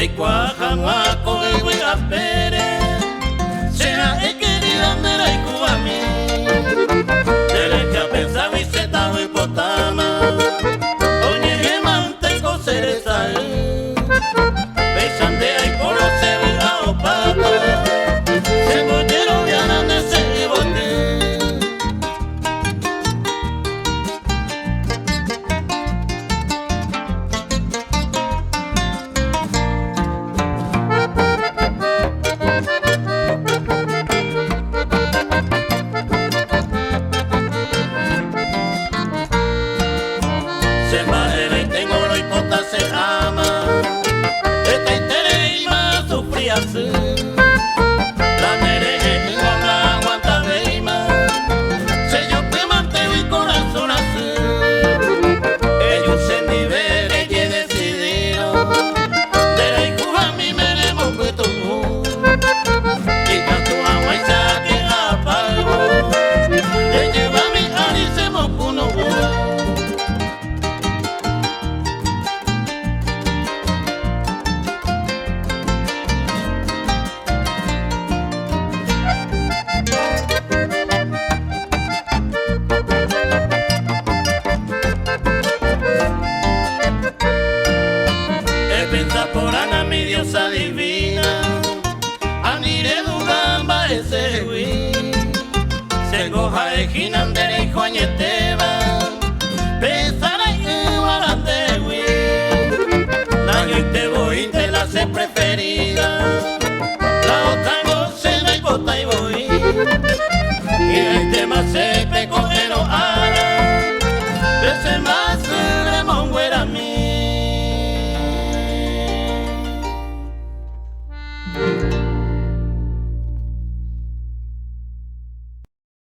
Cuaja, Guaco, Huega, Pérez, será querida, Mera y Cubamí, derecha, pensaba y Zeta, y Potama, Oye, Gemanteco, Cereza, Besandea y Polo, Sevilla, o Papa, Cebollero, Viana, Nese y Bote. La nereje y guanga aguanta veima, sello que manteo y corazón azul. Ellos se nivel y decidido, de la hijuja mi meremos que tú. Y tanto agua y saque a pago, y lleva mi alice mocuno. Porana, mi diosa divina, Anire Dugamba ese hui, se goja de Ginandere y Juañeteba, pesara y Guarandegui, Nayo y te voy te la se preferir.